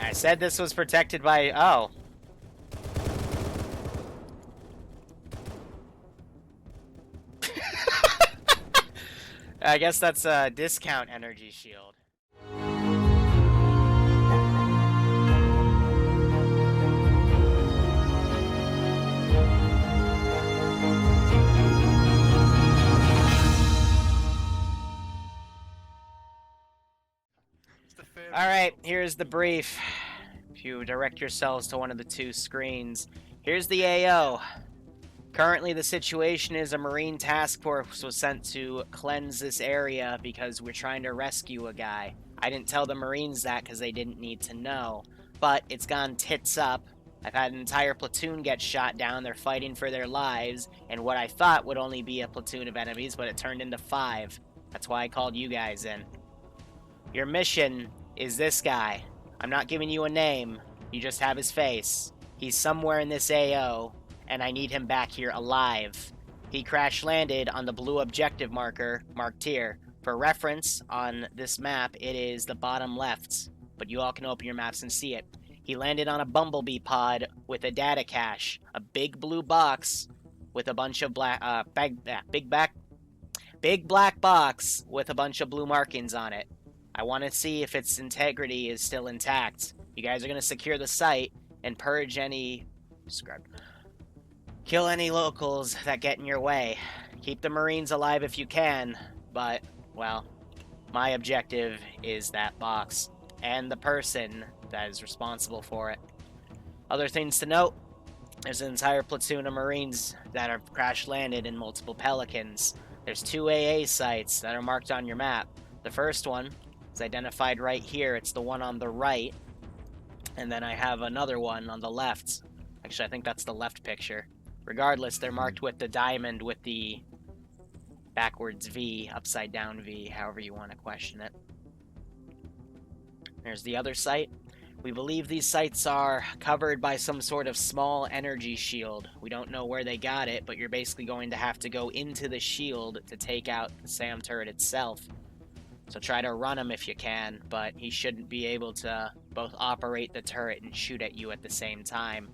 I said this was protected by... Oh. I guess that's a discount energy shield. Alright, here's the brief. If you direct yourselves to one of the two screens, here's the AO. Currently, the situation is a Marine task force was sent to cleanse this area because we're trying to rescue a guy. I didn't tell the Marines that because they didn't need to know, but it's gone tits up. I've had an entire platoon get shot down. They're fighting for their lives, and what I thought would only be a platoon of enemies, but it turned into 5. That's why I called you guys in. Your mission is this guy. I'm not giving you a name. You just have his face. He's somewhere in this AO, and I need him back here alive. He crash-landed on the blue objective marker, marked here. For reference, on this map, it is the bottom left, but you all can open your maps and see it. He landed on a bumblebee pod with a data cache, a big blue box with a bunch of big black box with a bunch of blue markings on it. I want to see if its integrity is still intact. You guys are going to secure the site and purge any... Kill any locals that get in your way. Keep the Marines alive if you can, but, well, my objective is that box and the person that is responsible for it. Other things to note, there's an entire platoon of Marines that have crash-landed in multiple Pelicans. There's 2 AA sites that are marked on your map. The first one is identified right here. It's the one on the right. And then I have another one on the left. Actually, I think that's the left picture. Regardless, they're marked with the diamond with the backwards V, upside down V, however you want to question it. There's the other site. We believe these sites are covered by some sort of small energy shield. We don't know where they got it, but you're basically going to have to go into the shield to take out the SAM turret itself. So try to run him if you can, but he shouldn't be able to both operate the turret and shoot at you at the same time.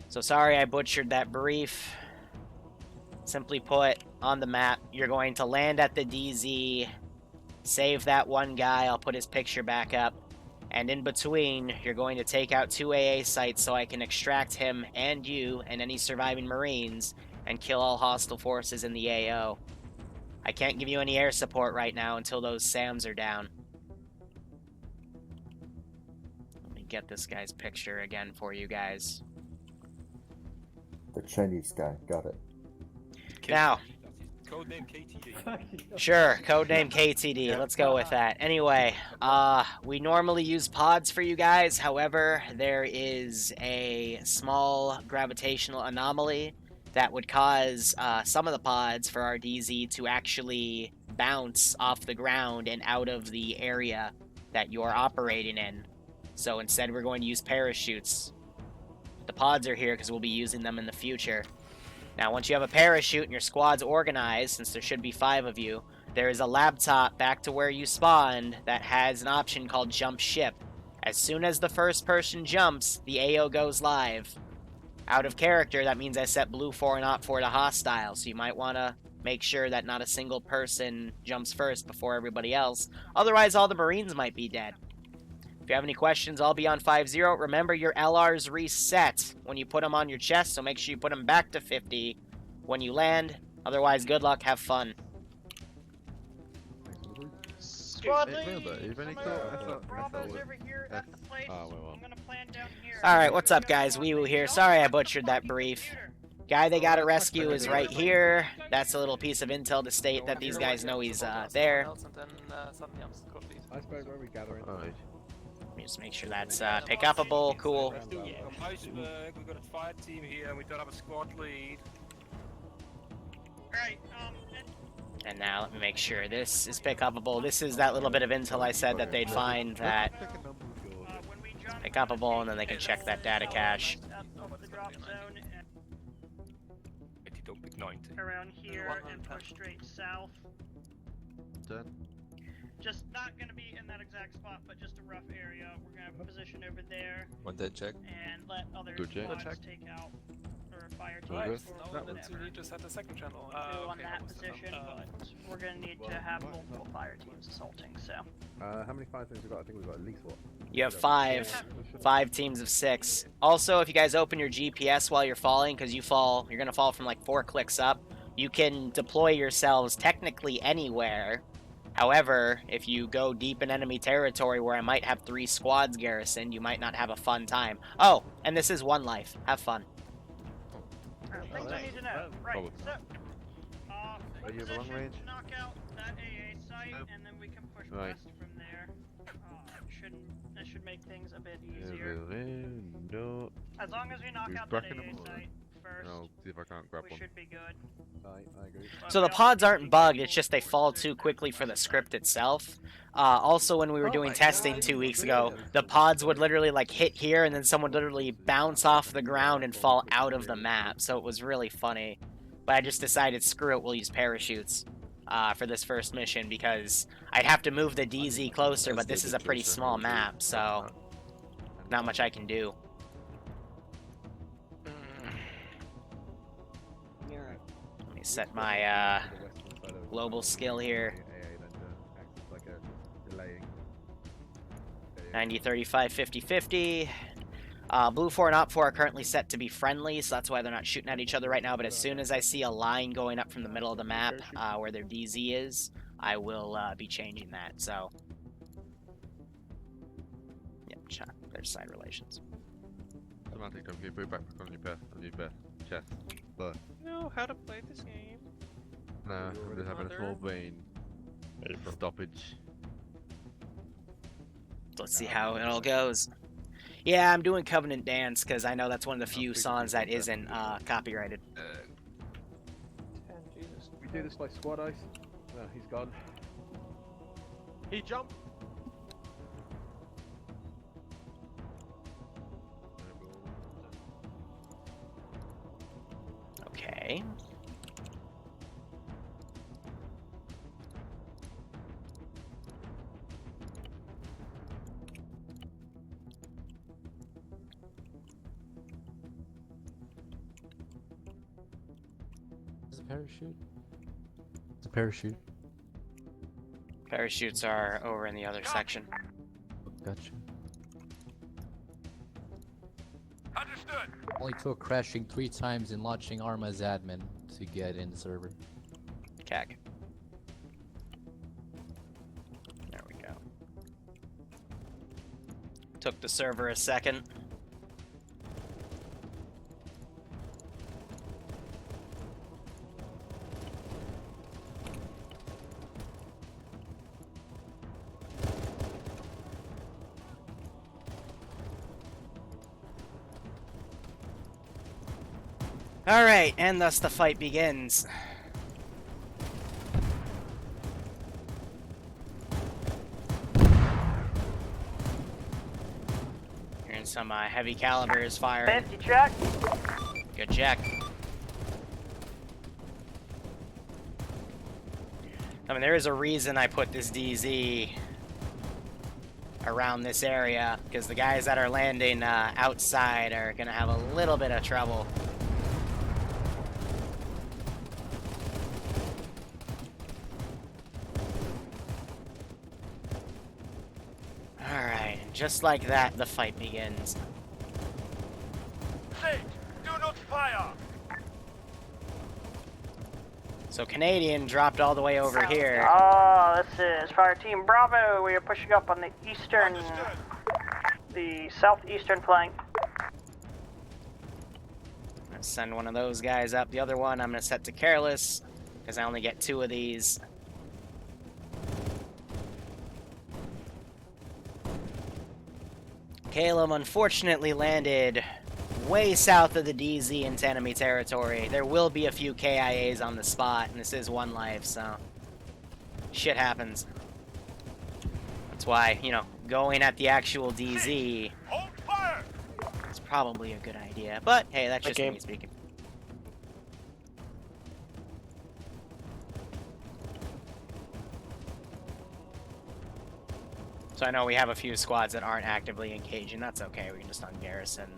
So sorry I butchered that brief. Simply put, on the map, you're going to land at the DZ, save that one guy, I'll put his picture back up, and in between, you're going to take out 2 AA sites so I can extract him and you and any surviving Marines and kill all hostile forces in the AO. I can't give you any air support right now until those SAMs are down. Let me get this guy's picture again for you guys. The Chinese guy, got it. Now, Codename KTD. sure, codename KTD, let's go with that. Anyway, we normally use pods for you guys, however, there is a small gravitational anomaly that would cause some of the pods for our DZ to actually bounce off the ground and out of the area that you're operating in. So instead we're going to use parachutes. The pods are here because we'll be using them in the future. Now, once you have a parachute and your squad's organized, since there should be 5 of you, there is a laptop back to where you spawned that has an option called Jump Ship. As soon as the first person jumps, the AO goes live. Out of character, that means I set blue for and op for to hostile, so you might want to make sure that not a single person jumps first before everybody else. Otherwise, all the Marines might be dead. If you have any questions, I'll be on 5-0. Remember, your LRs reset when you put them on your chest, so make sure you put them back to 50 when you land. Otherwise, good luck, have fun. Squad lead! Bravo's over here at the place. I'm gonna plan down here. Alright, what's up, guys? Wee Woo here. Sorry I butchered that brief. Guy they gotta rescue is right here. That's a little piece of intel to state that these guys know he's there. Let me just make sure that's pick-upable. Cool. Iceberg, we've got a fire team here, and we don't have a squad lead. Alright, And now let me make sure this is pick-upable. This is that little bit of intel I said that they'd find that pick-upable, and then they can check that data cache. Don't pick 90. Around here and push straight south. Done. just not gonna be in that exact spot, but just a rough area. We're gonna position over there. One dead check. And let other Good check. squads take out or fire teams Right. or No, whatever. that's we just had the second channel. On Okay, that almost position, enough. but we're gonna need to have multiple fire teams assaulting. So. How many fire teams we got? I think we've got at least what? You have 5 teams of 6. Also, if you guys open your GPS while you're falling, because you're gonna fall from like 4 clicks up, you can deploy yourselves technically anywhere. However, if you go deep in enemy territory where I might have 3 squads garrisoned, you might not have a fun time. Oh, and this is 1 life. Have fun. Things I need to know. Right, so, Are you have a long range? knock out that AA site, and then we can push Right. west from there. That should make things a bit easier. No. As long as we knock Who's out that bracking AA them or- site first, I'll see if I can't grab we one. should be good. I agree. So the pods aren't bugged, it's just they fall too quickly for the script itself. Also, when we were doing testing 2 weeks ago, the pods would literally like hit here and then someone would literally bounce off the ground and fall out of the map, so it was really funny. But I just decided, screw it, we'll use parachutes for this first mission because I'd have to move the DZ closer, but this is a pretty small map, so not much I can do. Let me set my global skill here. 90, 35, 50, 50. Blue 4 and Op 4 are currently set to be friendly, so that's why they're not shooting at each other right now, but as soon as I see a line going up from the middle of the map where their DZ is, I will be changing that, so... Yep, check. There's side relations. Automatic, don't get put back on your chest. But know how to play this game. no, we're just having a small vein stoppage. Let's see how it all goes. Yeah, I'm doing Covenant Dance because I know that's one of the few songs that isn't copyrighted. Jesus. We do this by squad ice. No, he's gone. He jumped. Okay. Is a parachute? It's a parachute. Parachutes are over in the other section. Gotcha. Understood. Only took crashing 3 times and launching Arma as admin to get in the server. CAG. There we go. Took the server a second. Alright, and thus the fight begins. Hearing some heavy calibers firing. 50 check. Good check. I mean, there is a reason I put this DZ around this area, because the guys that are landing outside are going to have a little bit of trouble. Alright, and just like that, the fight begins. Sage, do not fire. So Canadian dropped all the way over here. Oh, this is Fire Team Bravo. We are pushing up on the eastern, the southeastern flank. I'm gonna send one of those guys up. The other one I'm gonna set to careless, because I only get 2 of these. Caleb unfortunately landed way south of the DZ into enemy territory. There will be a few KIAs on the spot, and this is 1 life, so shit happens. That's why, you know, going at the actual DZ Hold fire. is probably a good idea. But hey, that's just me speaking. So I know we have a few squads that aren't actively engaging. That's okay. We can just ungarrison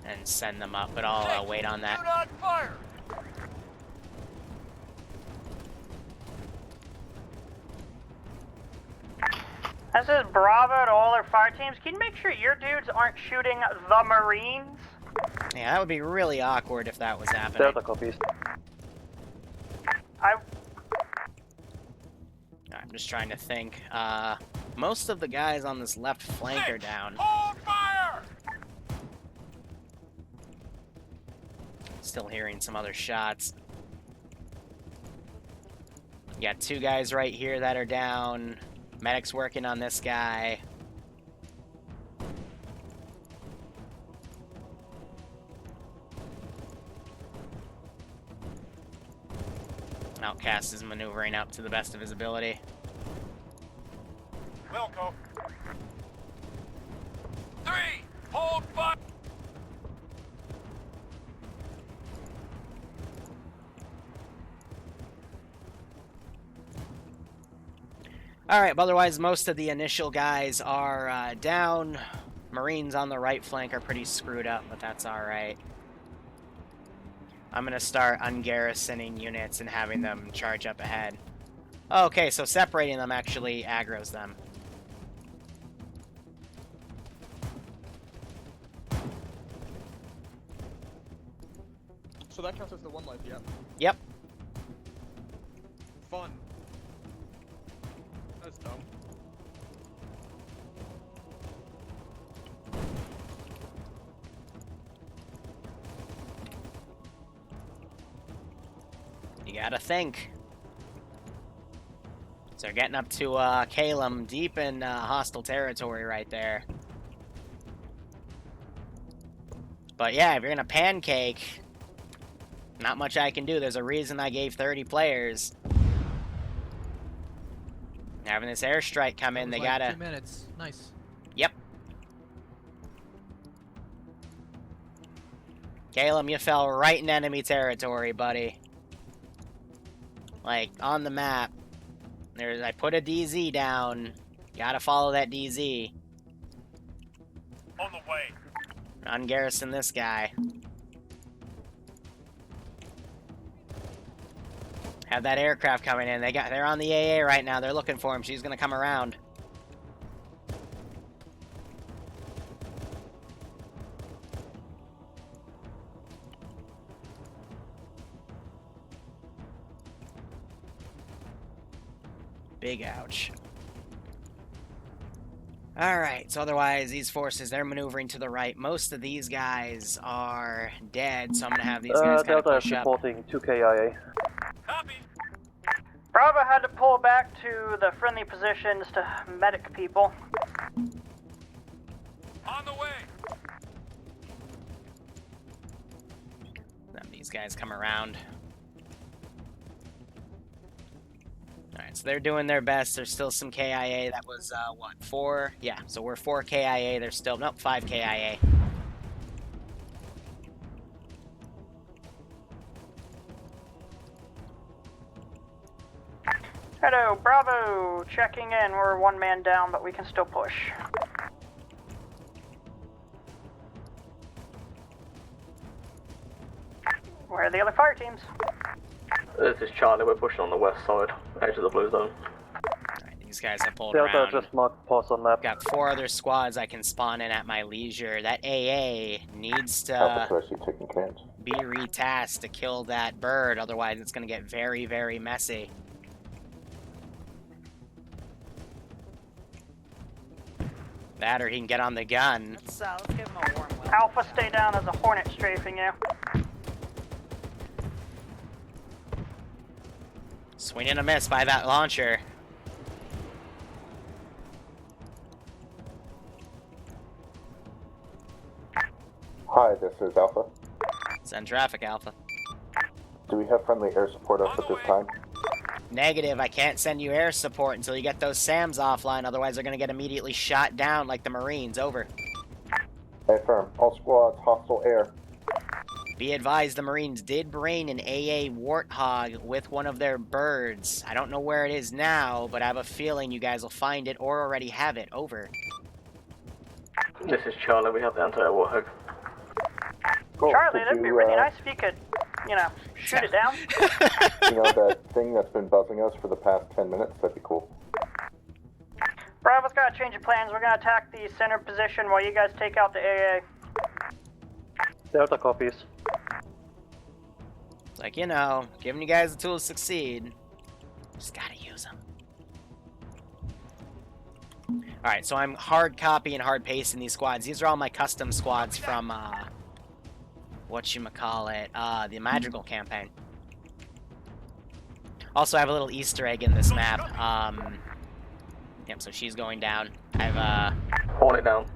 and send them up, but I'll wait on that. Do not fire! This is Bravo to all our fire teams. Can you make sure your dudes aren't shooting the Marines? Yeah, that would be really awkward if that was happening. Delta copies. I'm just trying to think. Most of the guys on this left flank are down. Hold fire! Still hearing some other shots. You got 2 guys right here that are down. Medic's working on this guy. Outcast is maneuvering up to the best of his ability. Wilco. 3, hold fire! Alright, but otherwise most of the initial guys are down. Marines on the right flank are pretty screwed up, but that's alright. I'm gonna start ungarrisoning units and having them charge up ahead. Okay, so separating them actually aggroes them. So that counts as the 1 life, yeah? Yep. Fun. That's dumb. You gotta think. So they're getting up to Calum, deep in hostile territory right there. But yeah, if you're gonna pancake, not much I can do. There's a reason I gave 30 players. Having this airstrike come in, they Like gotta... 2 minutes. Nice. Yep. Calum, you fell right in enemy territory, buddy. Like, on the map. I put a DZ down. Gotta follow that DZ. On the way. Ungarrison this guy. Have that aircraft coming in. They're on the AA right now. They're looking for him. She's gonna come around. Big ouch. Alright, so otherwise, these forces, they're maneuvering to the right. Most of these guys are dead, so I'm gonna have these guys kind of Delta is push up. reporting 2 KIA. Copy. Bravo had to pull back to the friendly positions to medic people. On the way. Have these guys come around. Alright, so they're doing their best. There's still some KIA. That was, what, 4? Yeah, so we're 4 KIA. There's still, nope, 5 KIA. Hello, Bravo, checking in. We're 1 man down, but we can still push. Where are the other fire teams? This is Charlie, we're pushing on the west side, edge of the blue zone. Alright, these guys have pulled Delta around. just marked post on map. Got 4 other squads I can spawn in at my leisure. That AA needs Alpha to actually taking cans. be retasked to kill that bird, otherwise it's going to get very, very messy. That or he can get on the gun. Let's give him a warm welcome. Alpha, stay down as a Hornet strafing you. Swing and a miss by that launcher. Hi, this is Alpha. Send traffic, Alpha. Do we have friendly air support us at this time? Negative, I can't send you air support until you get those SAMs offline, otherwise they're gonna get immediately shot down like the Marines. Over. Affirm. All squads, hostile air. Be advised, the Marines did brain an AA Warthog with one of their birds. I don't know where it is now, but I have a feeling you guys will find it or already have it. Over. This is Charlie, we have the anti-air Warthog. Cool. Charlie, Could that'd be you, really nice if you could, you know, shoot it down. You know that thing that's been buzzing us for the past 10 minutes? That'd be cool. Bravo's got a change of plans. We're gonna attack the center position while you guys take out the AA. Delta copies. Like, you know, giving you guys the tools to succeed. Just gotta use them. Alright, so I'm hard copy and hard pasting these squads. These are all my custom squads from, whatchamacallit, the Madrigal campaign. Also, I have a little Easter egg in this map. Yep, so she's going down. I have, Hold it down.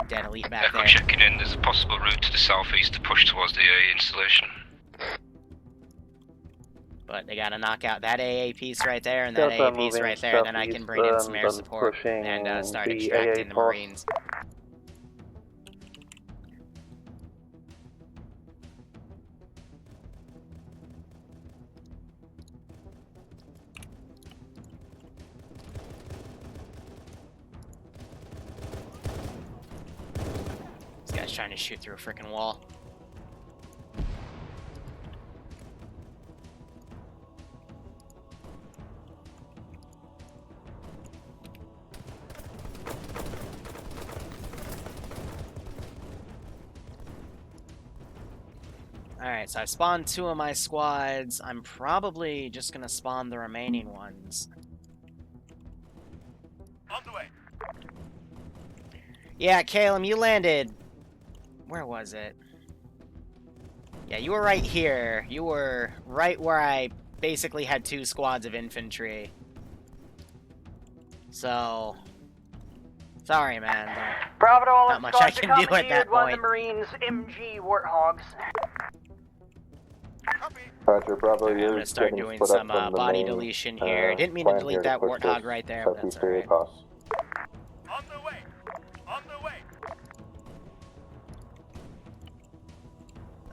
dead elite back Echo there. checking in, there's a possible route to the southeast to push towards the AA installation. But they gotta knock out that AA piece right there and that AA piece right there, then I can bring in some air support and start extracting the Marines. This guy's trying to shoot through a freaking wall. Alright, so I spawned 2 of my squads. I'm probably just gonna spawn the remaining ones. On the way. Yeah, Caleb, you landed... Where was it? Yeah, you were right here. You were right where I basically had 2 squads of infantry. So... Sorry, man. Bravo to all Not the much I squads can that do at commandeered that one of point. the Marines' MG Warthogs. Roger, Bravo, I'm you're gonna start getting doing split some up from the body main, deletion here. Didn't mean to plan delete here that push Warthog this right there, but that's southeast area alright. cost. On the way. On the way.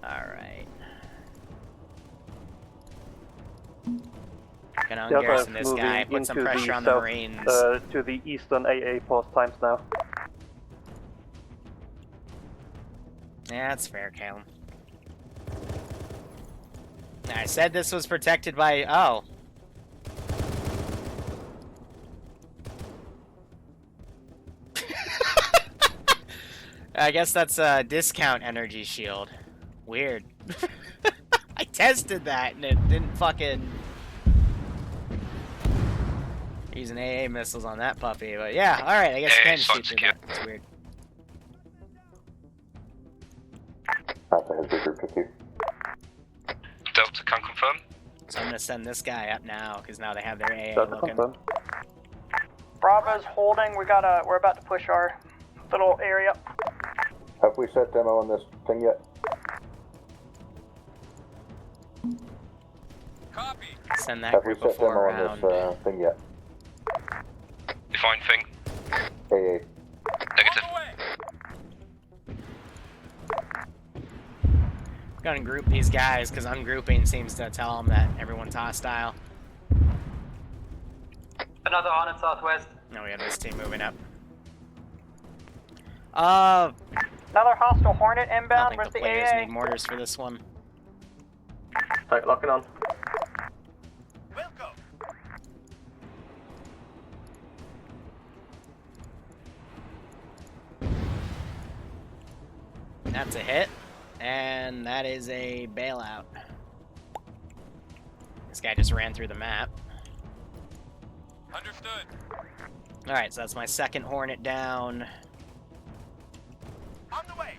Alright. Gonna ungarrison this guy, put some pressure on the Marines. To the eastern AA post times now. Yeah, that's fair, Caleb. I said this was protected by... Oh. I guess that's a discount energy shield. Weird. I tested that and it didn't fucking... Using AA missiles on that puppy, but yeah, alright, I guess you can shoot through that. That's weird. Alpha has regrouped with you. Delta can confirm. So I'm gonna send this guy up now, because now they have their AA Delta looking. confirm. Bravo's holding. We're about to push our little area. Have we set demo on this thing yet? Copy. Send that Have we group set of 4 demo around. on this thing yet? Define thing. AA. Negative. Gonna group these guys, because ungrouping seems to tell them that everyone's hostile. Another on at southwest. No, we have this team moving up. I Another hostile Hornet don't inbound think versus the the players AA. need mortars for this one. Take locking on. We'll go. That's a hit, and that is a bailout. This guy just ran through the map. Understood. Alright, so that's my second Hornet down. On the way.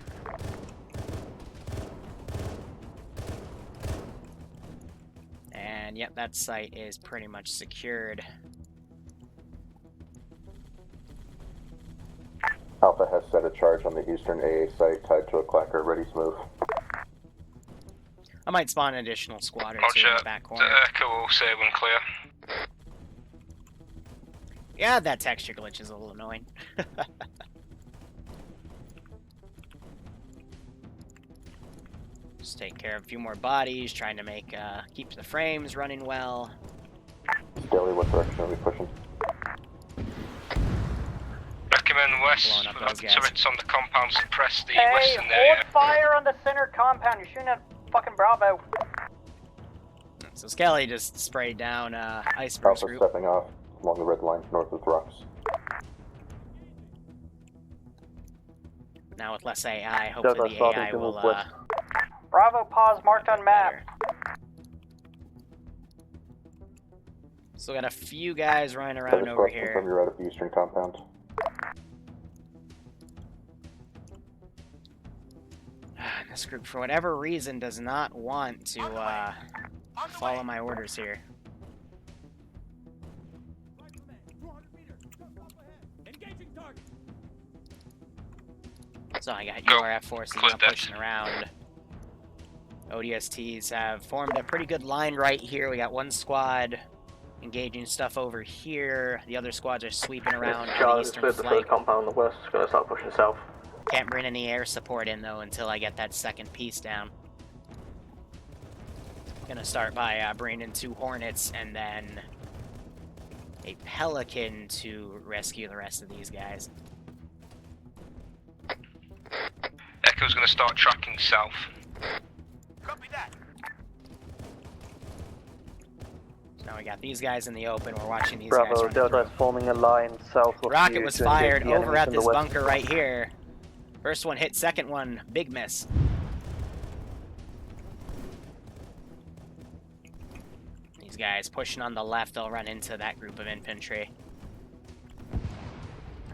And yep, that site is pretty much secured. Alpha has set a charge on the eastern AA site tied to a clacker, ready to move. I might spawn an additional squad or 2 in Roger. the back corner. The Echo will say when clear. Yeah, that texture glitch is a little annoying. Just take care of a few more bodies, trying to make keep the frames running well. Daily, what direction are we pushing? Recommend west. Blowing up We've had those the guys. turrets on the compound suppress the Hey, western hold area. fire on the center compound. You're shooting at fucking Bravo. So Skelly just sprayed down Iceberg's Alpha group. stepping off along the red line north of the rocks. Now with less AI, hopefully the AI will Bravo pause marked on map. better. Still got a few guys running around That is over correct. here. Confirm you're out of the eastern compound. This group, for whatever reason, does not want to follow my orders here. So I got URF forces now pushing around. ODSTs have formed a pretty good line right here. We got one squad engaging stuff over here. The other squads are sweeping around on the eastern the flank. third compound on the west is going to start pushing south. Can't bring any air support in, though, until I get that second piece down. Gonna start by bringing in 2 Hornets and then a Pelican to rescue the rest of these guys. Echo's going to start tracking south. Copy that. So now we got these guys in the open. We're watching these Bravo, guys run Delta through. is forming a line south of Rocket you was to engage fired the over enemies at in the this west. bunker right here. First one hit, second one, big miss. These guys pushing on the left, they'll run into that group of infantry.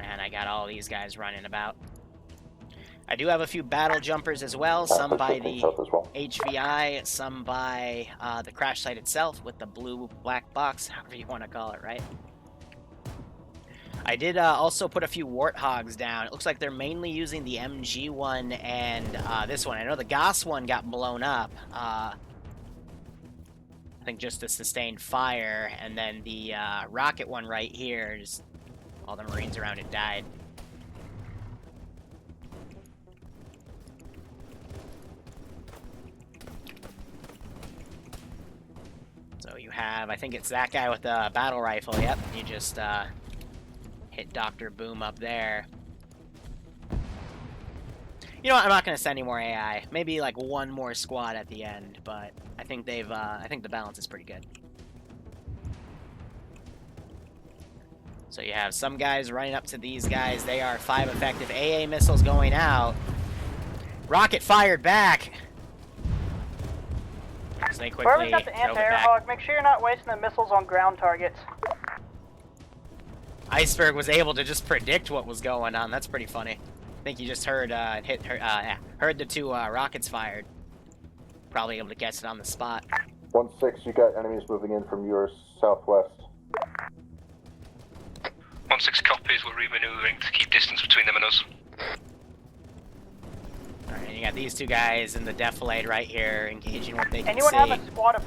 And I got all these guys running about. I do have a few battle jumpers as well, some by the HVI, some by the crash site itself with the blue black box, however you want to call it, right? I did also put a few Warthogs down. It looks like they're mainly using the MG one and this one. I know the Goss one got blown up. I think just to sustain fire, and then the rocket one right here, just all the Marines around it died. So you have, I think it's that guy with the battle rifle, yep, you just hit Dr. Boom up there. You know what, I'm not going to send any more AI. Maybe like one more squad at the end, but I think they've, I think the balance is pretty good. So you have some guys running up to these guys. They are 5 effective AA missiles going out. Rocket fired back. So they quickly Whoever's got the anti-air hog, make sure you're not wasting the missiles on ground targets. Iceberg was able to just predict what was going on. That's pretty funny. I think you just heard heard the 2 rockets fired. Probably able to guess it on the spot. 1-6, you got enemies moving in from your southwest. 1-6 copies, we're re-maneuvering to keep distance between them and us. Alright, you got these 2 guys in the defilade right here, engaging what they can Anyone see. have a squad of...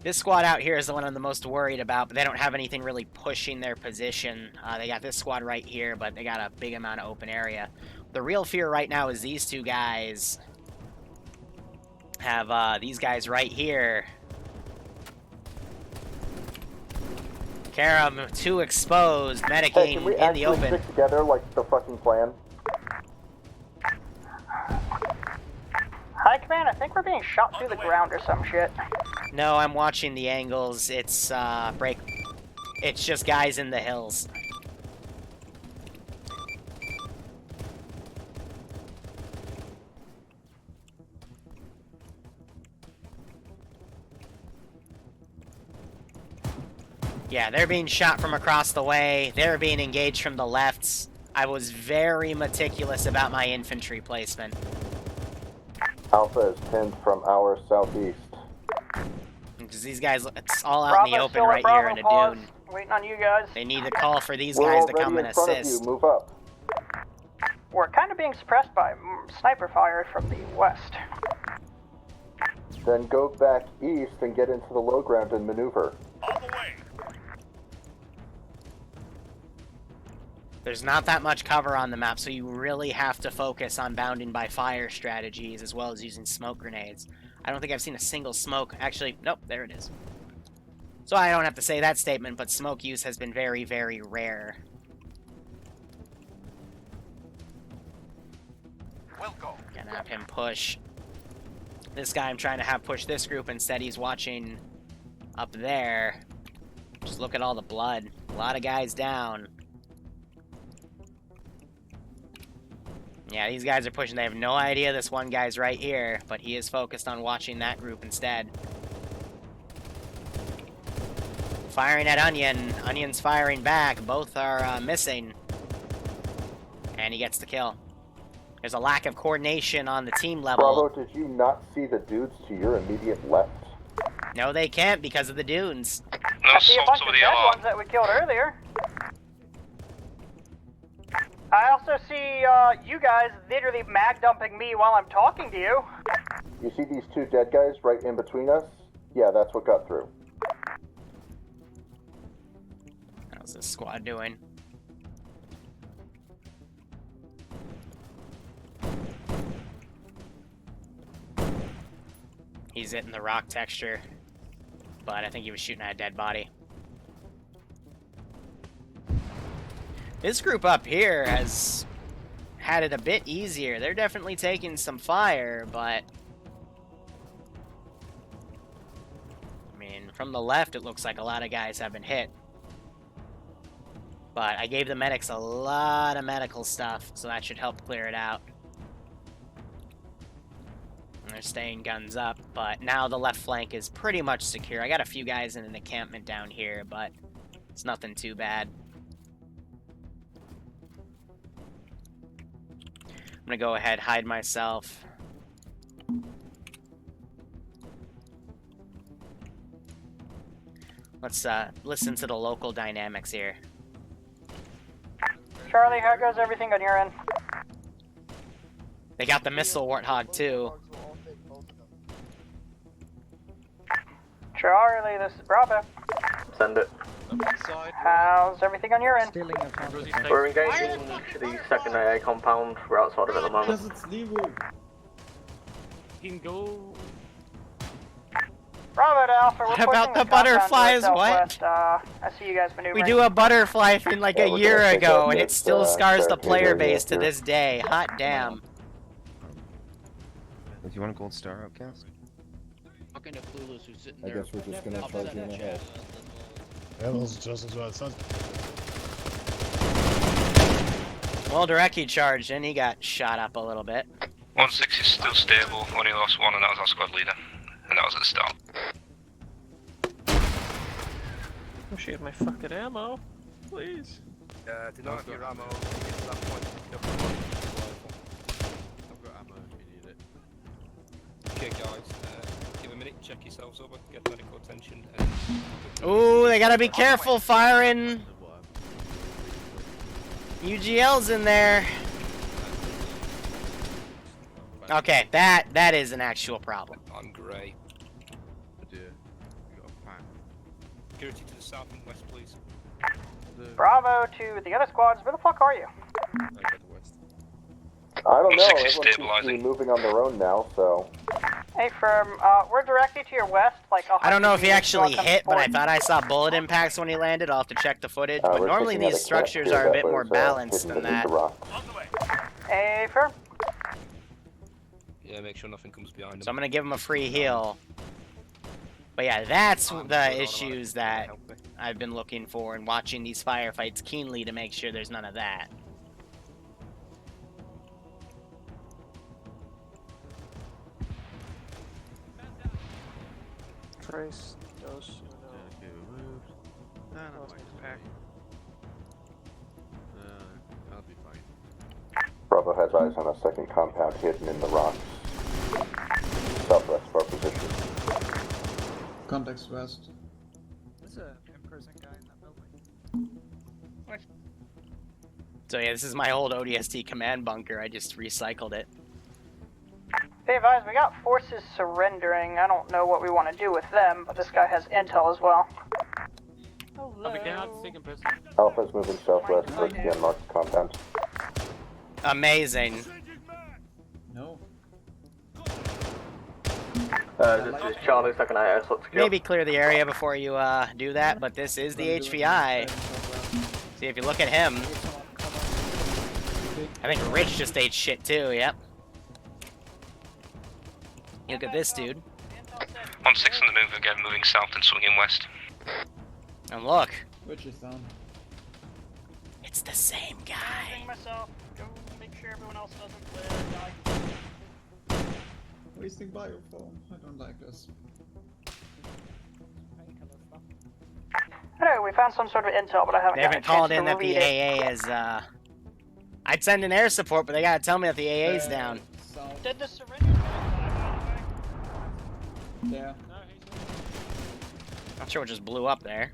This squad out here is the one I'm the most worried about, but they don't have anything really pushing their position. They got this squad right here, but they got a big amount of open area. The real fear right now is these 2 guys have these guys right here. Karam, 2 exposed, medicing Hey, can we in the actually open. stick together like the fucking plan? High Command, I think we're being shot through the ground or some shit. No, I'm watching the angles. It's It's just guys in the hills. Yeah, they're being shot from across the way. They're being engaged from the lefts. I was very meticulous about my infantry placement. Alpha is pinned from our southeast. Because these guys, it's all out in the open right here in a dune. Waiting on you guys. They need to call for these guys to come and assist. We're already in front of you. Move up. We're kind of being suppressed by sniper fire from the west. Then go back east and get into the low ground and maneuver. On the way. There's not that much cover on the map, so you really have to focus on bounding by fire strategies as well as using smoke grenades. I don't think I've seen a single smoke. Actually, nope, there it is. So I don't have to say that statement, but smoke use has been very, very rare. Gonna have him push. This guy I'm trying to have push this group, instead he's watching up there. Just look at all the blood. A lot of guys down. Yeah, these guys are pushing. They have no idea this one guy's right here, but he is focused on watching that group instead. Firing at Onion. Onion's firing back. Both are missing. And he gets the kill. There's a lack of coordination on the team level. Bravo, did you not see the dudes to your immediate left? No, they can't because of the dunes. No, I see a bunch salt of over the dead alarm. ones that we killed earlier. I also see you guys literally mag dumping me while I'm talking to you. You see these two dead guys right in between us? Yeah, that's what got through. How's this squad doing? He's hitting the rock texture, but I think he was shooting at a dead body. This group up here has had it a bit easier. They're definitely taking some fire, but I mean, from the left, it looks like a lot of guys have been hit. But I gave the medics a lot of medical stuff, so that should help clear it out. And they're staying guns up, but now the left flank is pretty much secure. I got a few guys in an encampment down here, but it's nothing too bad. I'm gonna go ahead, hide myself. Let's listen to the local dynamics here. Charlie, how goes everything on your end? They got the missile warthog too. Charlie, this is Bravo. Send it. How's everything on your end? We're engaging the second AA compound. We're outside of it at the moment. You can go. Bravo to Alpha, we're What pushing about the compound to butterflies? southwest. I see you guys maneuvering. We do a butterfly thing like Yeah, a we're year gonna take ago, out and it this, still scars the barricade player right base to here. this day. Hot damn. Do you want a gold star outcast? Talking to Clueless who's sitting I there. guess we're just gonna charge you in the head. Yeah, that's just as well it sounds. Well, Direcky charged and he got shot up a little bit. 1-6 is still stable, only lost one, and that was our squad leader. And that was at the start. Oh shit, my fucking ammo. Please. Do not have your ammo. Get to that point. I've got ammo if you need it. Okay, guys. Give a minute, check yourselves over, get medical attention. And... Ooh, they gotta be careful firing. UGL's in there. Okay, that is an actual problem. I'm grey. Oh dear. We got a pack. Security to the south and west, please. Bravo to the other squads, where the fuck are you? I go to west. I don't know, 1-6 is everyone seems to be stabilizing. moving on their own now, so... Hey, firm, we're directly to your west, like 100 I don't know if he meters actually north of hit, but I Fort. thought I saw bullet impacts when he landed. I'll have to check the footage. But we're normally taking out these a structures cat are a here bit more was, balanced hidden than beneath that. the rocks. Hey, firm. Yeah, make sure nothing comes behind So them. I'm gonna give him a free heal. But yeah, that's the issues that I've been looking for and watching these firefights keenly to make sure there's none of that. Trace those. Okay, we moved. No, pack. That'll be fine. Bravo has eyes on a second compound hidden in the rocks. Southwest of our position. Context west. There's a in-person guy in that building. So yeah, this is my old ODST command bunker. I just recycled it. Be advised, we got forces surrendering. I don't know what we want to do with them, but this guy has intel as well. Alpha's moving southwest towards the unmarked compound. Amazing. No. This is Charlie, second IS, let's go. Maybe clear the area before you do that, but this is the HVI. See, if you look at him, I think Rich just ate shit too, yep. Look at this dude. 1-6 on the move again, moving south and swinging west. And look. Which is down. It's the same guy. Myself. Go make sure everyone else doesn't die. Wasting biofoam. I don't like this. Anyway, we found some sort of intel, but I haven't. They haven't called in that the AA is. I'd send in air support, but they gotta tell me that the AA's down. Did the syringe? Yeah. Not sure what just blew up there.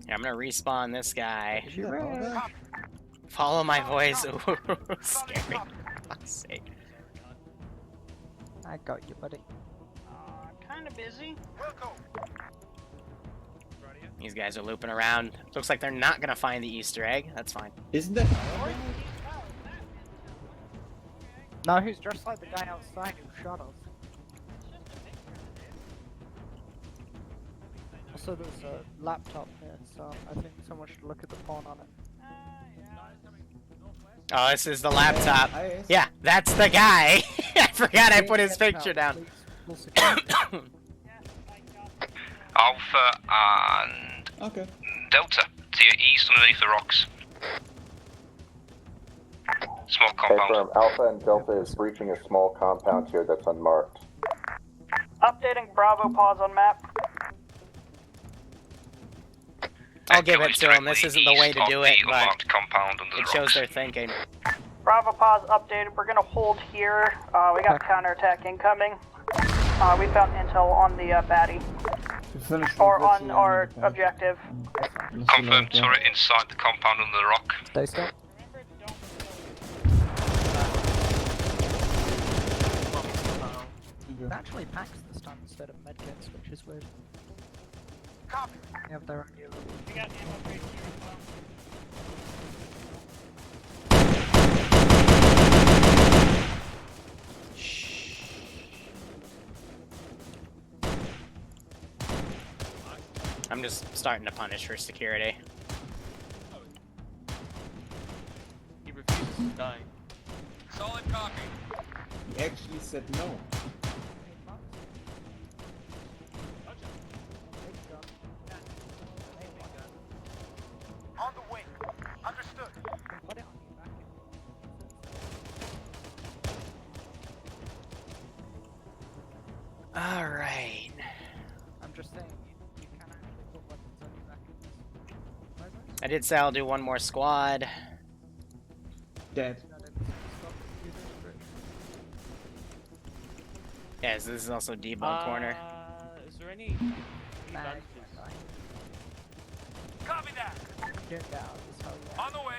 Yeah, I'm gonna respawn this guy. Follow my voice. Ooh, scary. For fuck's sake. I got you, buddy. Kind of busy. These guys are looping around. Looks like they're not gonna find the Easter egg. That's fine. Isn't that? No, he's dressed like the guy outside who shot us. Also, there's a laptop here, so I think someone should look at the porn on it. Oh, this is the laptop. Yeah, that's the guy. I forgot I put his picture down. Alpha and Delta to your east underneath the rocks. Small compound. Confirm, Alpha and Delta is breaching a small compound here that's unmarked. Updating Bravo, pause on map. I'll give it to them. This isn't the way to do it, but it shows their thinking. Bravo, pause updated. We're gonna hold here. We got counterattack incoming. We found intel on the baddie. Or on our objective. Confirmed turret inside the compound under the rock. Stay still. It actually packs this time instead of medkits, which is weird. They have their own gear. We got ammo right here as well. I'm just starting to punish for security. He refuses to die. Solid copy. He actually said no. On the way. Understood. All right. I'm just saying, you can actually put weapons on your back in this. I did say I'll do one more squad. Dead. Yes, this is also debug corner. Is there any bandages? Copy that. On the way.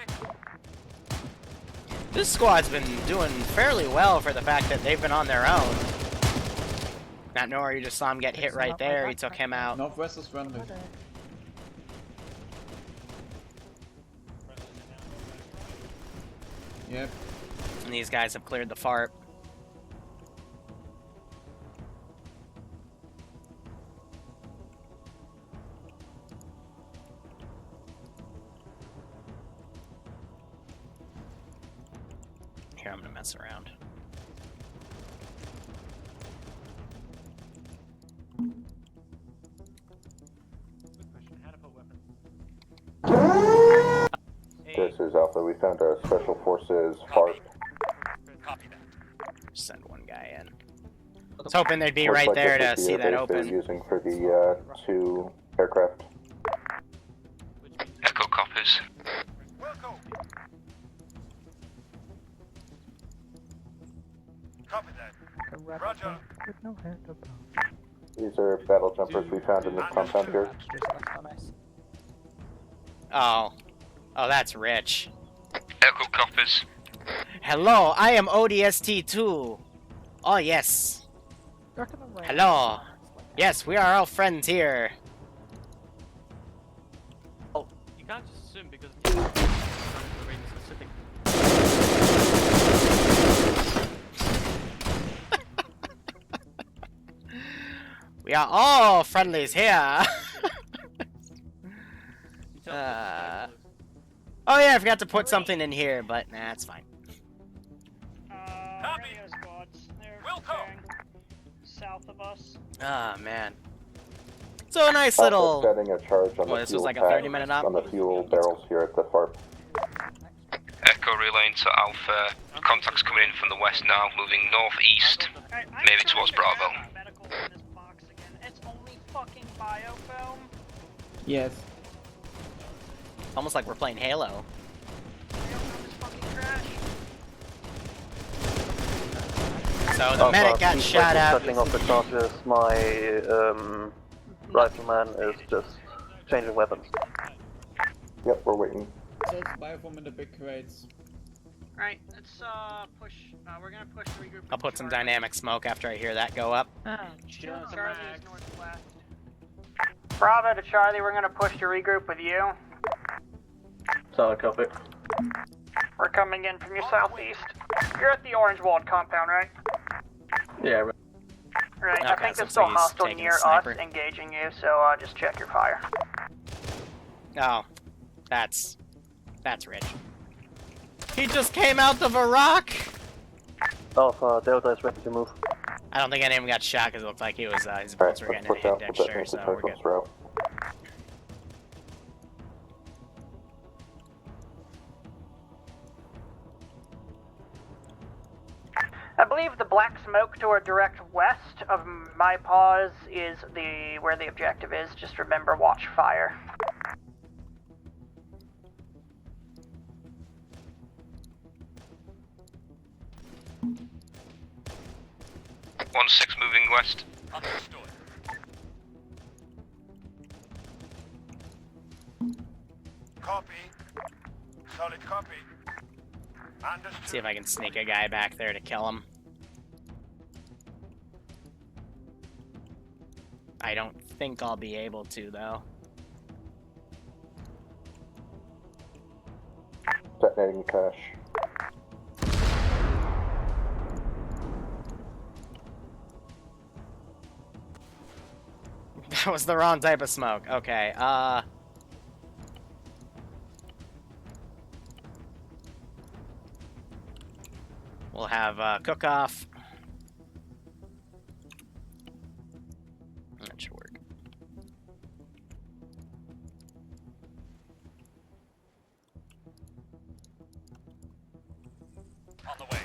This squad's been doing fairly well for the fact that they've been on their own. Not Nora, you just saw him get hit right there. He took him out. Northwest is friendly. Yep. And these guys have cleared the fart. Here, I'm gonna mess around. This is Alpha. We found our special forces fart. Send one guy in. I was hoping they'd be right there to see that open. They're using for the 2 aircraft. Echo copies. Copy that. Roger. These are battle jumpers we found in this compound here. Oh. Oh, that's rich. Echo copies. Hello, I am ODST2. Oh, yes. Hello. Yes, we are all friends here. Oh, you can't just assume because it's not very specific. We are all friendlies here. Oh yeah, I forgot to put something in here, but nah, it's fine. Radio squads. They're preparing south of us. Ah, man. So a nice little... setting a charge on the this was fuel like a tank, 30-minute op? on the fuel barrels here at the FARP. Echo relaying to Alpha. Contacts coming in from the west now, moving northeast, maybe towards Bravo. It's only fucking biofilm. Yes. Almost like we're playing Halo. So the medic got shot at. Setting off the charges, my rifleman is just changing weapons. Yep, we're waiting. So it's biofilm in the big crates. Right, let's push. We're gonna push the regroup. I'll put some dynamic smoke after I hear that go up. Charlie is northwest. Bravo to Charlie, we're gonna push to regroup with you. Solid copy. We're coming in from your southeast. You're at the Orange Walled compound, right? Yeah, right. Right, Okay, I think so there's still he's hostile taking near a us sniper. engaging you, so just check your fire. Oh, that's rich. He just came out of a rock. Alpha, Delta is ready to move. I don't think any of them got shot because it looked like he was his bullets were getting hit Dexter, so we're good. Route. I believe the black smoke to our direct west of my paws is where the objective is. Just remember, watch fire. One 6 moving west. Understood. Copy. Solid copy. Understood. See if I can sneak a guy back there to kill him. I don't think I'll be able to, though. Detonating cache. That was the wrong type of smoke. Okay, we'll have cook-off. That should work. On the way.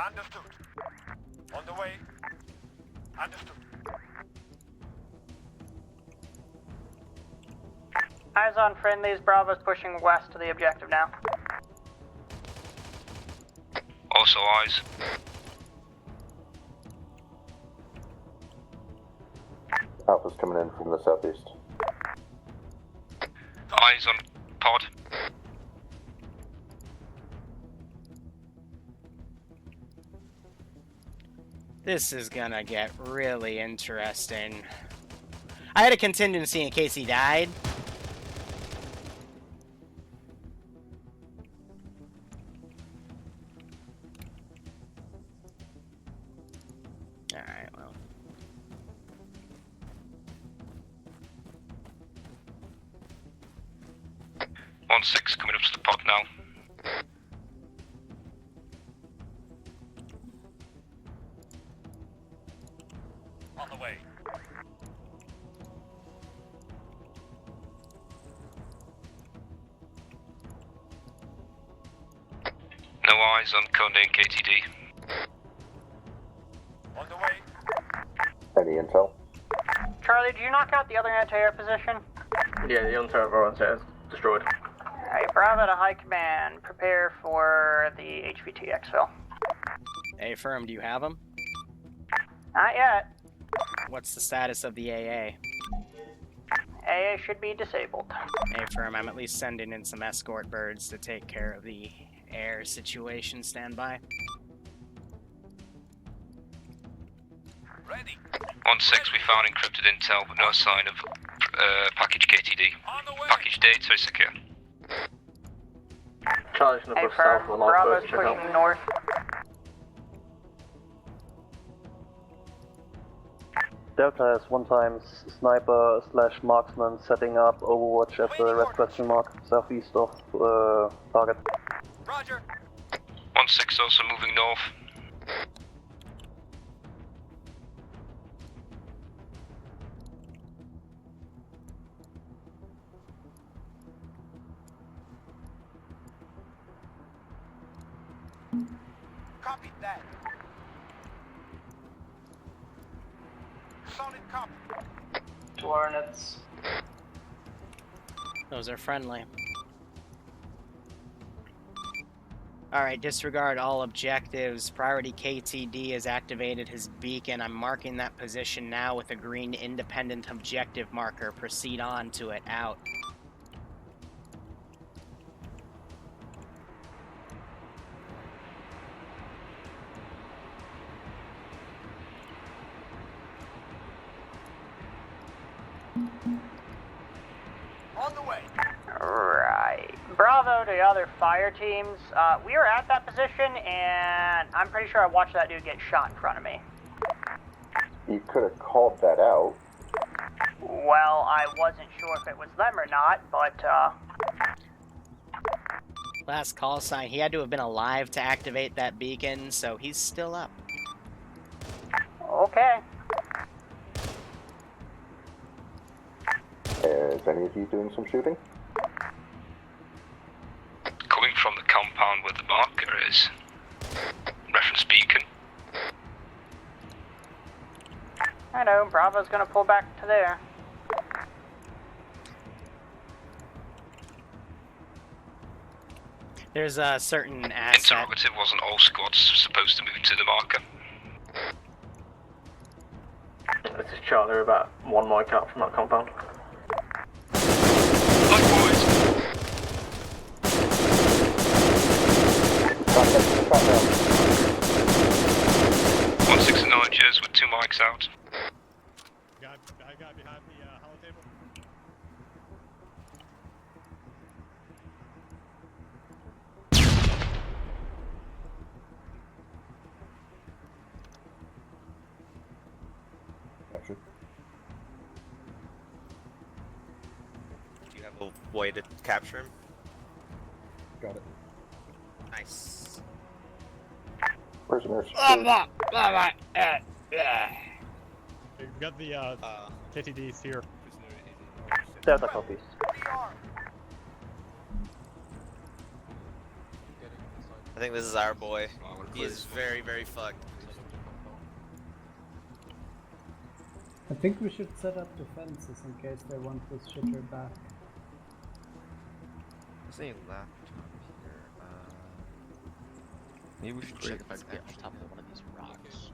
Understood. On the way. Understood. Eyes on friendlies. Bravo's pushing west to the objective now. Also eyes. Alpha's coming in from the southeast. Eyes on pod. This is gonna get really interesting. I had a contingency in case he died. Alright, well. One 6 coming up to the pod now. On the way. No eyes on Conde and KTD. On the way. Any intel? Charlie, did you knock out the other anti-air position? Yeah, the on-server is destroyed. Alright, Bravo to High Command. Prepare for the HVT exfil. Hey, Firm, do you have him? Not yet. What's the status of the AA? AA should be disabled. Affirm, I'm at least sending in some escort birds to take care of the air situation. Stand by. Ready. 1-6, we found encrypted intel, but no sign of package KTD. Package data is secure. Charlie from the Affirm, south, Bravo's pushing north. Delta has 1 times sniper / marksman setting up overwatch at the red question mark, southeast of target. Roger. 1-6 also moving north. Copy that. Solid copy. 2 Hornets. Those are friendly. Alright, disregard all objectives. Priority KTD has activated his beacon. I'm marking that position now with a green independent objective marker. Proceed on to it. Out. On the way. Right. Bravo to the other fire teams. We were at that position, and I'm pretty sure I watched that dude get shot in front of me. You could have called that out. Well, I wasn't sure if it was them or not, but, Last call sign. He had to have been alive to activate that beacon, so he's still up. okay. Is any of you doing some shooting? Coming from the compound where the marker is. Reference beacon. I know, Bravo's gonna pull back to there. There's a certain asset. Interrogative, wasn't all squads supposed to move to the marker? This is Charlie, about 1 mic out from that compound. Look, boys! 1-6 and 9 Jers with 2 mics out. I got behind the hollow table. Action. Do you have a way to capture him? Got it. Nice. Prisoners. We've got the KTDs here. Delta copies. I think this is our boy. He is very, very fucked. I think we should set up defenses in case they want this shitter back. There's a laptop here. Maybe we should check if I can get on top of one of these rocks.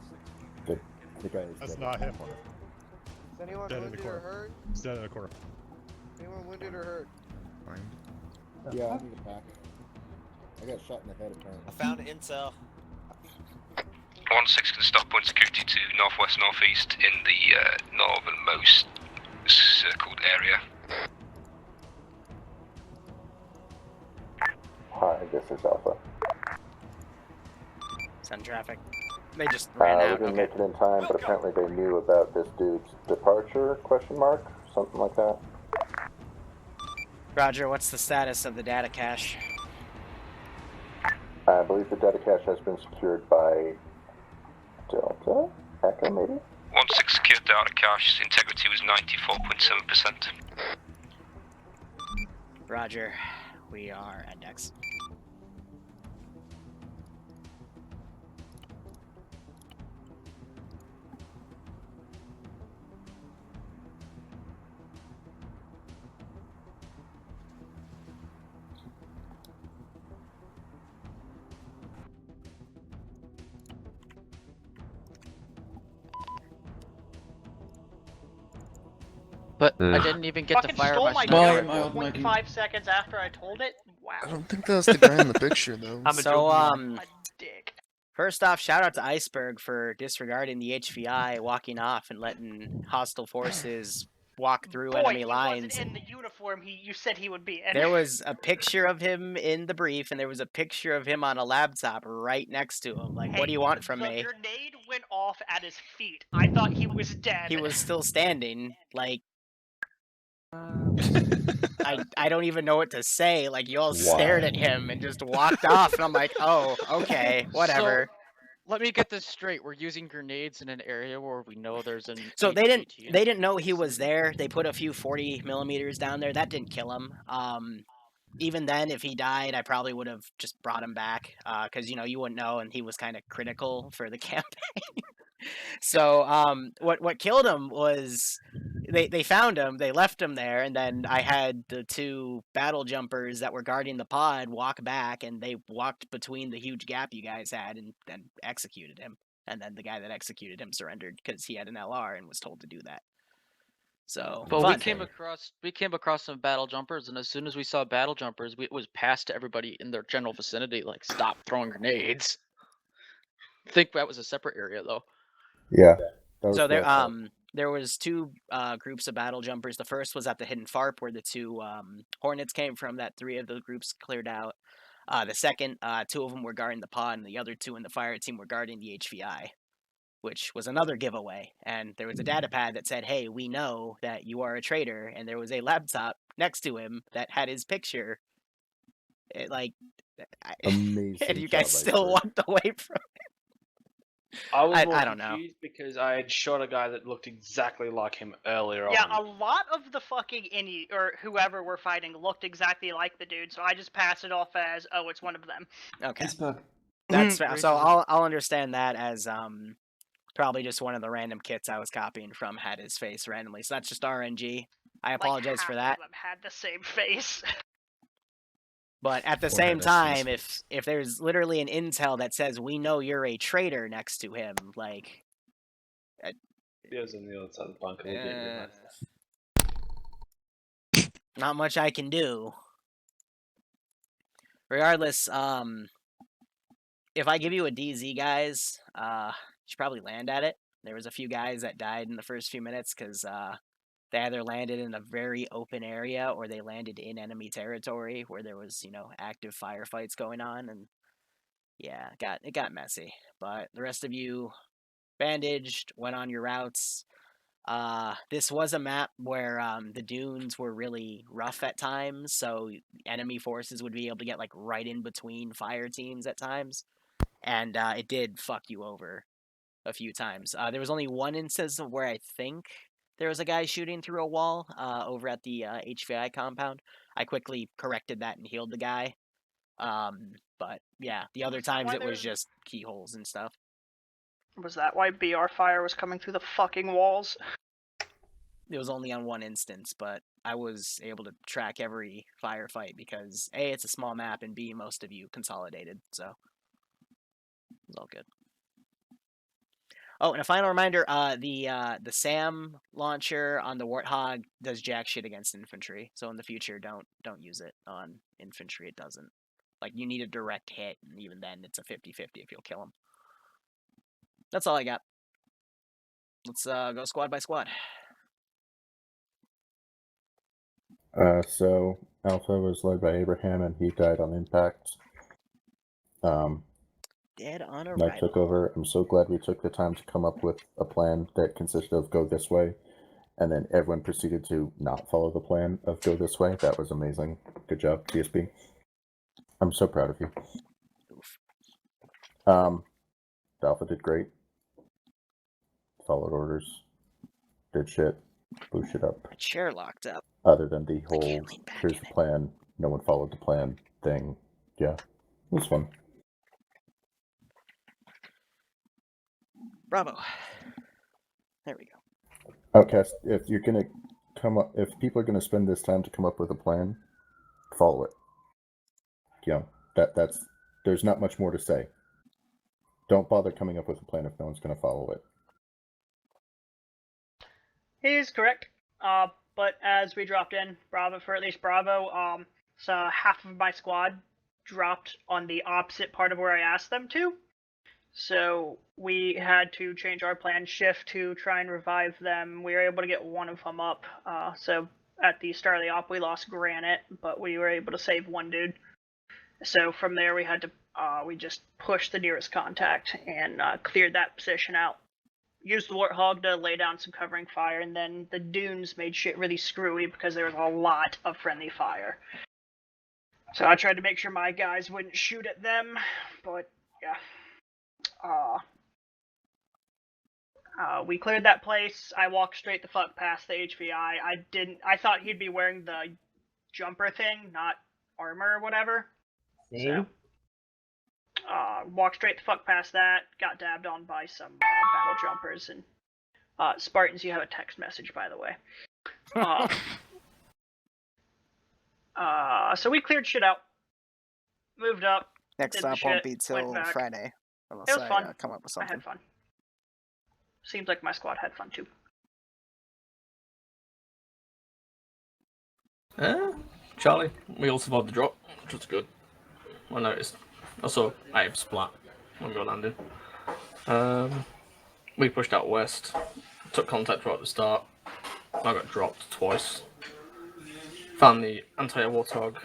The guy is That's dead. not him. Is anyone Dead in the wounded or corner. hurt? He's dead in the corner. Anyone wounded or hurt? Fine. Yeah, I need it back. I got shot in the head apparently. I found intel. 1-6 can stop point security to northwest-northeast in the northernmost circled area. Hi, this is Alpha. Send traffic. They just ran We out. didn't Okay. make it in time, but apparently they knew about this dude's departure, question mark, something like that. Roger, what's the status of the data cache? I believe the data cache has been secured by Delta? Echo, maybe? 1-6 secured data cache. Integrity was 94.7%. Roger. We are at Dex. But I didn't even get to Fucking fire stole my my sniper. gun 0.5 seconds after I told it? Wow. I don't think that was the guy in the picture, though. First off, shout out to Iceberg for disregarding the HVI, walking off, and letting hostile forces walk through enemy lines. Wasn't in the uniform you said he would be in. There was a picture of him in the brief, and there was a picture of him on a laptop right next to him. Like, what do you want from me? The grenade went off at his feet. I thought he was dead. He was still standing. Like, I don't even know what to say. Like, you all stared at him and just walked off, and I'm like, oh, okay, whatever. So, let me get this straight. We're using grenades in an area where we know there's an. So they didn't know he was there. They put a few 40 millimeters down there. That didn't kill him. Even then, if he died, I probably would have just brought him back, because you wouldn't know, and he was kind of critical for the campaign. So what killed him was they found him, they left him there, and then I had the two battle jumpers that were guarding the pod walk back, and they walked between the huge gap you guys had and then executed him. And then the guy that executed him surrendered because he had an LR and was told to do that. So, but we came across some battle jumpers, and as soon as we saw battle jumpers, it was passed to everybody in their general vicinity, like, stop throwing grenades. I think that was a separate area though. Yeah. So there was two groups of battle jumpers. The first was at the hidden FARP where the two Hornets came from that 3 of the groups cleared out. The second, 2 of them were guarding the pod, and the other 2 in the fire team were guarding the HVI, which was another giveaway. And there was a data pad that said, hey, we know that you are a traitor, and there was a laptop next to him that had his picture. Amazing. And you guys still walked away from it. I was more I don't know. confused because I had shot a guy that looked exactly like him earlier Yeah, on. a lot of the fucking or whoever we're fighting looked exactly like the dude, so I just passed it off as, oh, it's one of them. Okay. That's fair. So I'll understand that as probably just one of the random kits I was copying from had his face randomly. So that's just RNG. I apologize for that. Half of them had the same face. But at the same time, if there's literally an intel that says we know you're a traitor next to him, like, He was on the other side of the bunker. not much I can do. Regardless, if I give you a DZ, guys, you should probably land at it. There was a few guys that died in the first few minutes because they either landed in a very open area or they landed in enemy territory where there was, active firefights going on, and yeah, it got messy. But the rest of you bandaged, went on your routes. This was a map where the dunes were really rough at times, so enemy forces would be able to get like right in between fire teams at times, and it did fuck you over a few times. There was only one instance of where I think there was a guy shooting through a wall over at the HVI compound. I quickly corrected that and healed the guy. But yeah, the other times it was just keyholes and stuff. Was that why BR fire was coming through the fucking walls? It was only on one instance, but I was able to track every firefight because A, it's a small map, and B, most of you consolidated, so it was all good. Oh, and a final reminder, the SAM launcher on the Warthog does jack shit against infantry, so in the future, don't use it on infantry. It doesn't. Like, you need a direct hit, and even then, it's a 50-50 if you'll kill them. That's all I got. Let's go squad by squad. So Alpha was led by Abraham, and he died on impact. Dead on arrival. I took over. I'm so glad we took the time to come up with a plan that consisted of go this way, and then everyone proceeded to not follow the plan of go this way. That was amazing. Good job, TSP. I'm so proud of you. The Alpha did great. Followed orders. Did shit. Blew shit up. My chair locked up. Other than the whole here's the plan, no one followed the plan thing. Yeah, it was fun. Bravo. There we go. Outcast, if you're gonna if people are gonna spend this time to come up with a plan, follow it. That's there's not much more to say. Don't bother coming up with a plan if no one's gonna follow it. He is correct. but as we dropped in, Bravo, for at least Bravo, so half of my squad dropped on the opposite part of where I asked them to. So we had to change our plan shift to try and revive them. We were able to get one of them up. So at the start of the op, we lost Granite, but we were able to save one dude. So from there, we had to we just pushed the nearest contact and cleared that position out. Used the Warthog to lay down some covering fire, and then the dunes made shit really screwy because there was a lot of friendly fire. So I tried to make sure my guys wouldn't shoot at them, but yeah. We cleared that place. I walked straight the fuck past the HVI. I thought he'd be wearing the jumper thing, not armor or whatever. So, walked straight the fuck past that. Got dabbed on by some battle jumpers and Spartans. You have a text message, by the way. So we cleared shit out. Moved up. Next stop won't be till Friday. Unless it was fun. come up with something. I had fun. Seems like my squad had fun too. Charlie, we all survived the drop, which was good. I noticed. Also, I have splat when we were landing. We pushed out west, took contact right at the start. I got dropped twice. Found the anti-air Warthog.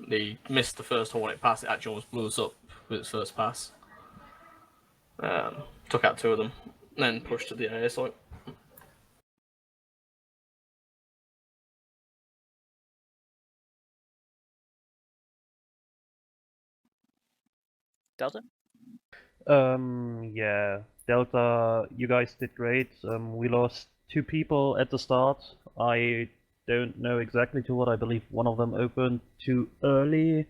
They missed the first Hornet pass, it actually almost blew us up with its first pass. Took out two of them, then pushed to the AA site. Delta? Yeah, Delta, you guys did great. We lost 2 people at the start. I don't know exactly to what. I believe one of them opened too early.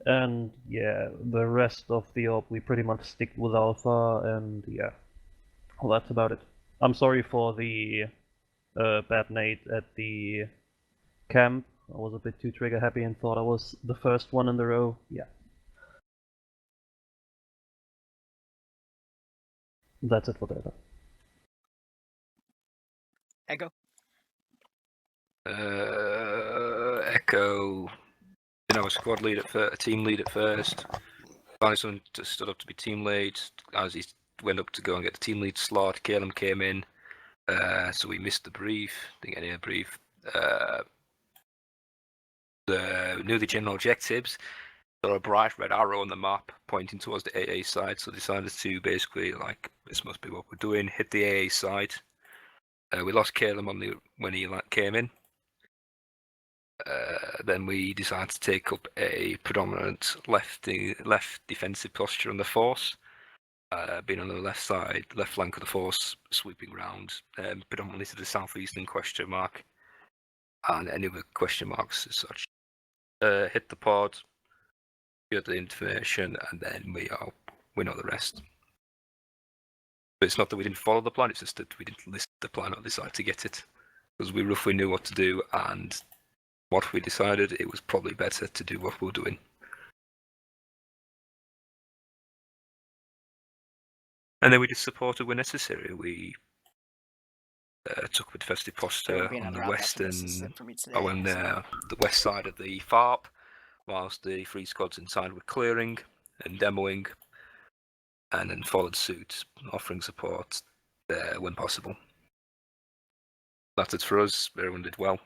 And yeah, the rest of the op we pretty much stick with Alpha, and yeah, well, that's about it. I'm sorry for the bad nade at the camp. I was a bit too trigger happy and thought I was the first one in the row. Yeah. That's it for Delta. Echo? Echo, squad lead a team lead at first. Finally, someone stood up to be team lead. As he went up to go and get the team lead slot, Caleb came in. So we missed the brief. Didn't get any brief. Knew the general objectives. Saw a bright red arrow on the map pointing towards the AA side, so decided to basically, like, this must be what we're doing, hit the AA side. We lost Caleb when he came in. Then we decided to take up a predominant left defensive posture on the force, being on the left side, left flank of the force, sweeping round, predominantly to the southeastern question mark, and any other question marks as such. Hit the pod, get the information, and then we know the rest. But it's not that we didn't follow the plan; it's just that we didn't listen to the plan or decide to get it, because we roughly knew what to do, and what we decided, it was probably better to do what we're doing. And then we just supported where necessary. We took a defensive posture on the western, the west side of the FARP, whilst the 3 squads inside were clearing and demoing, and then followed suit, offering support when possible. That's it for us. Everyone did well.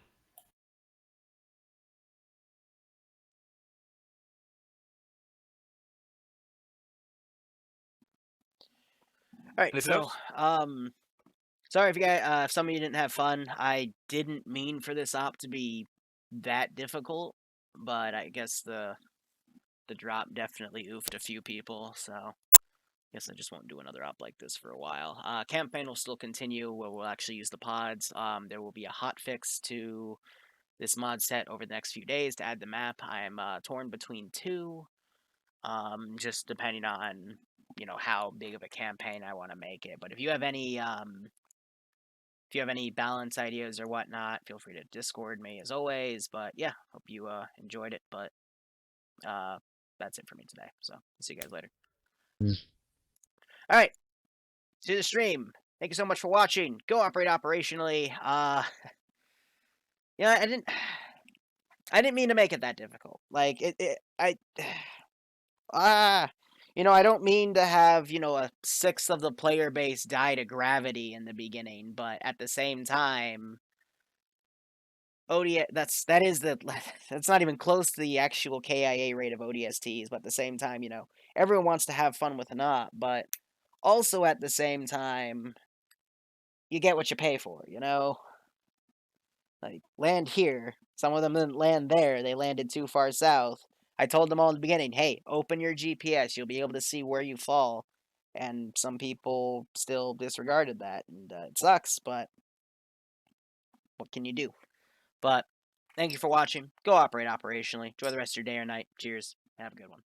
All right, so sorry if you guys, if some of you didn't have fun. I didn't mean for this op to be that difficult, but I guess the drop definitely oofed a few people, so I guess I just won't do another op like this for a while. Campaign will still continue where we'll actually use the pods. There will be a hotfix to this mod set over the next few days to add the map. I am torn between 2, just depending on how big of a campaign I want to make it. But if you have any balance ideas or whatnot, feel free to Discord me as always. But yeah, hope you enjoyed it. But that's it for me today. So I'll see you guys later. All right, see the stream. Thank you so much for watching. Go operate operationally. Yeah, I didn't mean to make it that difficult. Like you know, I don't mean to have, you know, a sixth of the player base die to gravity in the beginning, but at the same time, that's not even close to the actual KIA rate of ODSTs, but at the same time, you know, everyone wants to have fun with an op, but also at the same time, you get what you pay for, you know? Like, land here. Some of them didn't land there. They landed too far south. I told them all in the beginning, hey, open your GPS. You'll be able to see where you fall. And some people still disregarded that. And it sucks, but what can you do? But thank you for watching. Go operate operationally. Enjoy the rest of your day or night. Cheers. Have a good one.